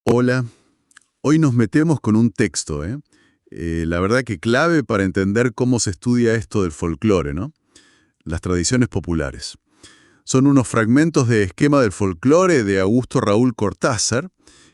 Hola, hoy nos metemos con un texto, ¿eh? La verdad que clave para entender cómo se estudia esto del folclore, ¿no? Las tradiciones populares. Son unos fragmentos de Esquema del folclore de Augusto Raúl Cortázar,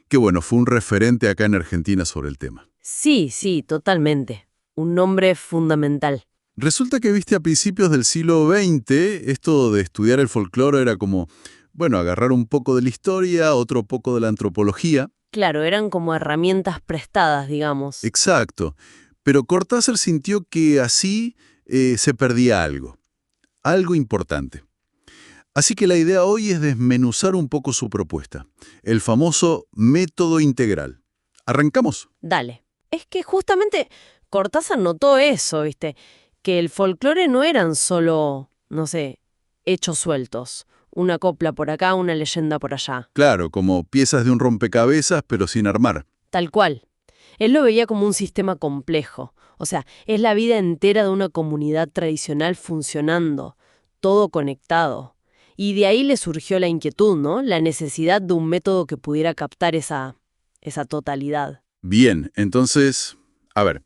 que bueno, fue un referente acá en Argentina sobre el tema. Sí, sí, totalmente. Un nombre fundamental. Resulta que viste a principios del siglo XX, esto de estudiar el folclore era como, bueno, agarrar un poco de la historia, otro poco de la antropología. Claro, eran como herramientas prestadas, digamos. Exacto. Pero Cortázar sintió que así se perdía algo importante. Así que la idea hoy es desmenuzar un poco su propuesta, el famoso método integral. ¿Arrancamos? Dale. Es que justamente Cortázar notó eso, ¿viste? Que el folclore no eran solo, no sé, hechos sueltos. Una copla por acá, una leyenda por allá. Claro, como piezas de un rompecabezas, pero sin armar. Tal cual. Él lo veía como un sistema complejo. O sea, es la vida entera de una comunidad tradicional funcionando, todo conectado. Y de ahí le surgió la inquietud, ¿no? La necesidad de un método que pudiera captar esa totalidad. Bien, entonces, a ver,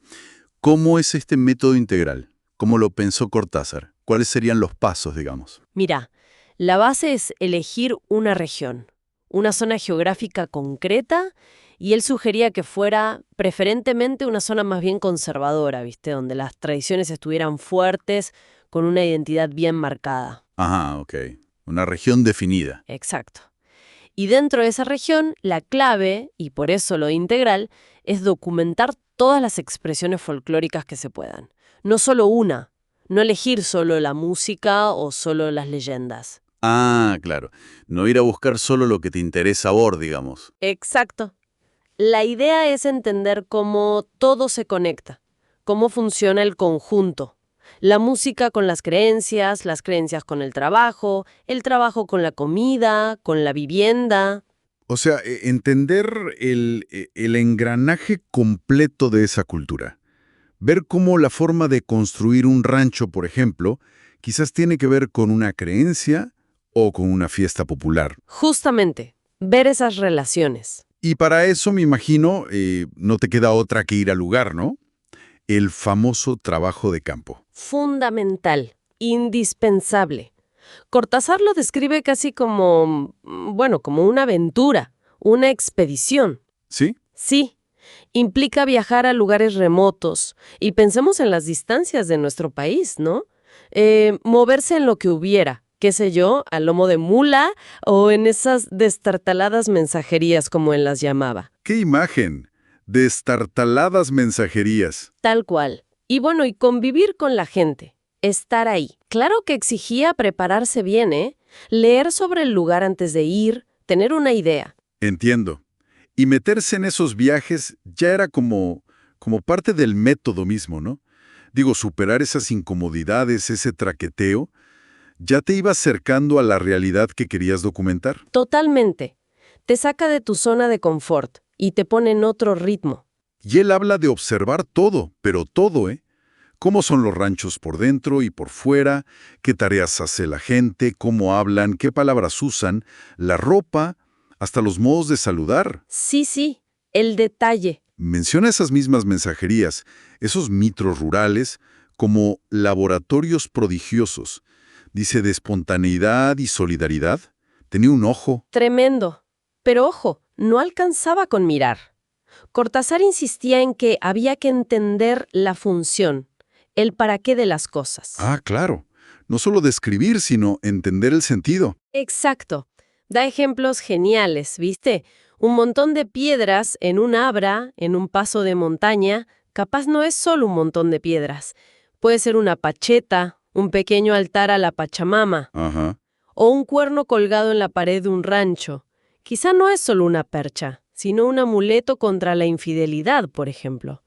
¿cómo es este método integral? ¿Cómo lo pensó Cortázar? ¿Cuáles serían los pasos, digamos? Mira, la base es elegir una región, una zona geográfica concreta, y él sugería que fuera preferentemente una zona más bien conservadora, ¿viste? Donde las tradiciones estuvieran fuertes, con una identidad bien marcada. Ajá, ok. Una región definida. Exacto. Y dentro de esa región, la clave, y por eso lo integral, es documentar todas las expresiones folclóricas que se puedan. No solo una, no elegir solo la música o solo las leyendas. Ah, claro. No ir a buscar solo lo que te interesa a vos, digamos. Exacto. La idea es entender cómo todo se conecta, cómo funciona el conjunto. La música con las creencias con el trabajo con la comida, con la vivienda. O sea, entender el engranaje completo de esa cultura. Ver cómo la forma de construir un rancho, por ejemplo, quizás tiene que ver con una creencia o con una fiesta popular. Justamente, ver esas relaciones. Y para eso, me imagino, no te queda otra que ir al lugar, ¿no? El famoso trabajo de campo. Fundamental, indispensable. Cortázar lo describe casi como, bueno, como una aventura, una expedición. ¿Sí? Sí, implica viajar a lugares remotos y pensemos en las distancias de nuestro país, ¿no? Moverse en lo que hubiera, qué sé yo, al lomo de mula o en esas destartaladas mensajerías como él las llamaba. ¡Qué imagen! Destartaladas mensajerías. Tal cual. Y bueno, y convivir con la gente, estar ahí. Claro que exigía prepararse bien, ¿eh? Leer sobre el lugar antes de ir, tener una idea. Entiendo. Y meterse en esos viajes ya era como parte del método mismo, ¿no? Digo, superar esas incomodidades, ese traqueteo, ya te iba acercando a la realidad que querías documentar. Totalmente. Te saca de tu zona de confort y te pone en otro ritmo. Y él habla de observar todo, pero todo, ¿eh? Cómo son los ranchos por dentro y por fuera, qué tareas hace la gente, cómo hablan, qué palabras usan, la ropa, hasta los modos de saludar. Sí, sí, el detalle. Menciona esas mismas mensajerías, esos mitros rurales, como laboratorios prodigiosos. Dice de espontaneidad y solidaridad. Tenía un ojo. Tremendo. Pero ojo, no alcanzaba con mirar. Cortázar insistía en que había que entender la función, el para qué de las cosas. Ah, claro. No solo describir, sino entender el sentido. Exacto. Da ejemplos geniales, ¿viste? Un montón de piedras en un abra, en un paso de montaña, capaz no es solo un montón de piedras. Puede ser una pacheta, un pequeño altar a la Pachamama, Ajá. o un cuerno colgado en la pared de un rancho. Quizá no es solo una percha, sino un amuleto contra la infidelidad, por ejemplo.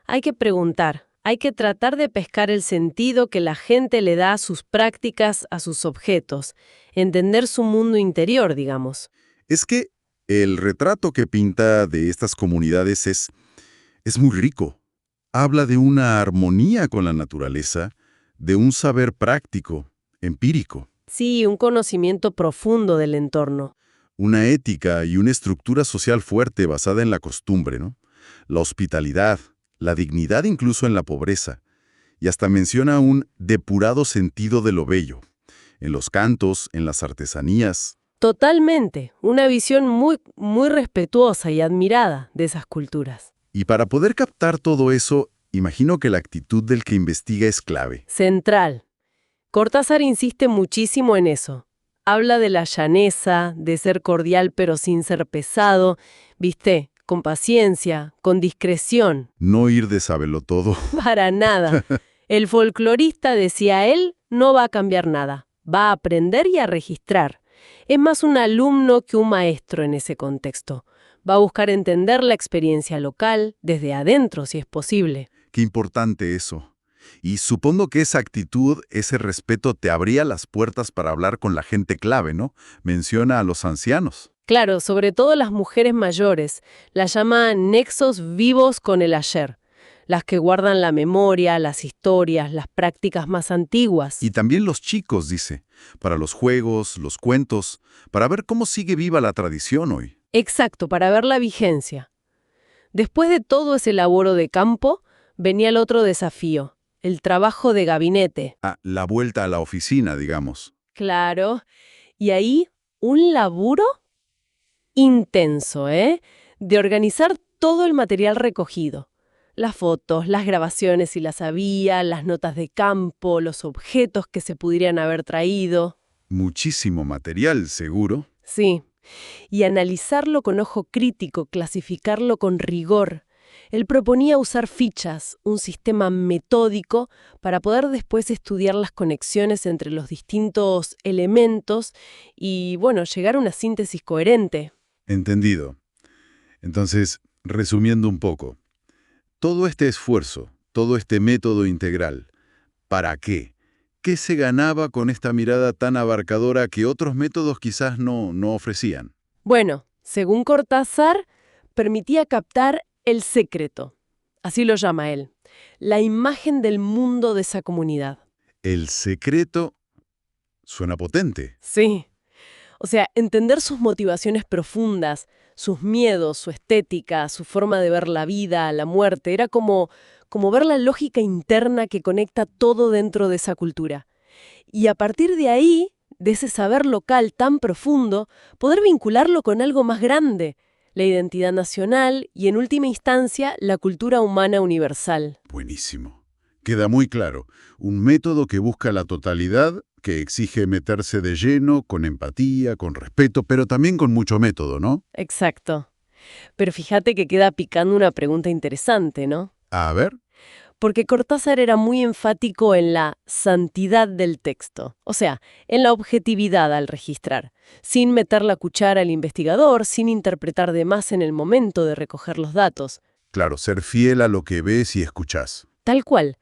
Hay que preguntar, hay que tratar de pescar el sentido que la gente le da a sus prácticas, a sus objetos, entender su mundo interior, digamos. Es que el retrato que pinta de estas comunidades es muy rico. Habla de una armonía con la naturaleza, de un saber práctico, empírico. Sí, un conocimiento profundo del entorno. Una ética y una estructura social fuerte basada en la costumbre, ¿no? La hospitalidad, la dignidad incluso en la pobreza. Y hasta menciona un depurado sentido de lo bello, en los cantos, en las artesanías. Totalmente, una visión muy respetuosa y admirada de esas culturas. Y para poder captar todo eso, imagino que la actitud del que investiga es clave. Central. Cortázar insiste muchísimo en eso. Habla de la llaneza, de ser cordial pero sin ser pesado, ¿viste? Con paciencia, con discreción. No ir de todo. Para nada. El folclorista, decía él, no va a cambiar nada. Va a aprender y a registrar. Es más un alumno que un maestro en ese contexto. Va a buscar entender la experiencia local, desde adentro si es posible. Qué importante eso. Y supongo que esa actitud, ese respeto te abría las puertas para hablar con la gente clave, ¿no? Menciona a los ancianos. Claro, sobre todo las mujeres mayores. Las llama nexos vivos con el ayer. Las que guardan la memoria, las historias, las prácticas más antiguas. Y también los chicos, dice, para los juegos, los cuentos, para ver cómo sigue viva la tradición hoy. Exacto, para ver la vigencia. Después de todo ese laboro de campo, venía el otro desafío, el trabajo de gabinete. Ah, la vuelta a la oficina, digamos. Claro. Y ahí, un laburo intenso, de organizar todo el material recogido. Las fotos, las grabaciones si las había, las notas de campo, los objetos que se pudieran haber traído. Muchísimo material, seguro. Sí. Y analizarlo con ojo crítico, clasificarlo con rigor. Él proponía usar fichas, un sistema metódico, para poder después estudiar las conexiones entre los distintos elementos y, bueno, llegar a una síntesis coherente. Entendido. Entonces, resumiendo un poco, todo este esfuerzo, todo este método integral, ¿para qué? ¿Qué se ganaba con esta mirada tan abarcadora que otros métodos quizás no ofrecían? Bueno, según Cortázar, permitía captar el secreto, así lo llama él, la imagen del mundo de esa comunidad. El secreto suena potente. Sí. O sea, entender sus motivaciones profundas, sus miedos, su estética, su forma de ver la vida, la muerte, era como ver la lógica interna que conecta todo dentro de esa cultura. Y a partir de ahí, de ese saber local tan profundo, poder vincularlo con algo más grande, la identidad nacional y, en última instancia, la cultura humana universal. Buenísimo. Queda muy claro. Un método que busca la totalidad, que exige meterse de lleno, con empatía, con respeto, pero también con mucho método, ¿no? Exacto. Pero fíjate que queda picando una pregunta interesante, ¿no? A ver. Porque Cortázar era muy enfático en la santidad del texto, o sea, en la objetividad al registrar, sin meter la cuchara al investigador, sin interpretar de más en el momento de recoger los datos. Claro, ser fiel a lo que ves y escuchás. Tal cual.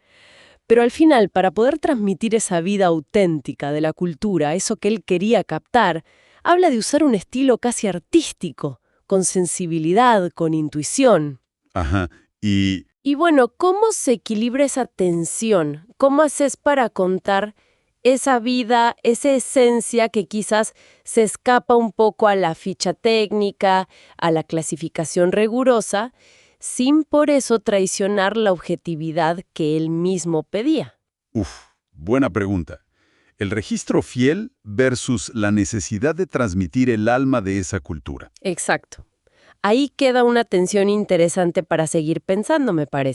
Pero al final, para poder transmitir esa vida auténtica de la cultura, eso que él quería captar, habla de usar un estilo casi artístico, con sensibilidad, con intuición. Ajá. Y bueno, ¿cómo se equilibra esa tensión? ¿Cómo haces para contar esa vida, esa esencia que quizás se escapa un poco a la ficha técnica, a la clasificación rigurosa, sin por eso traicionar la objetividad que él mismo pedía? buena pregunta. El registro fiel versus la necesidad de transmitir el alma de esa cultura. Exacto. Ahí queda una tensión interesante para seguir pensando, me parece.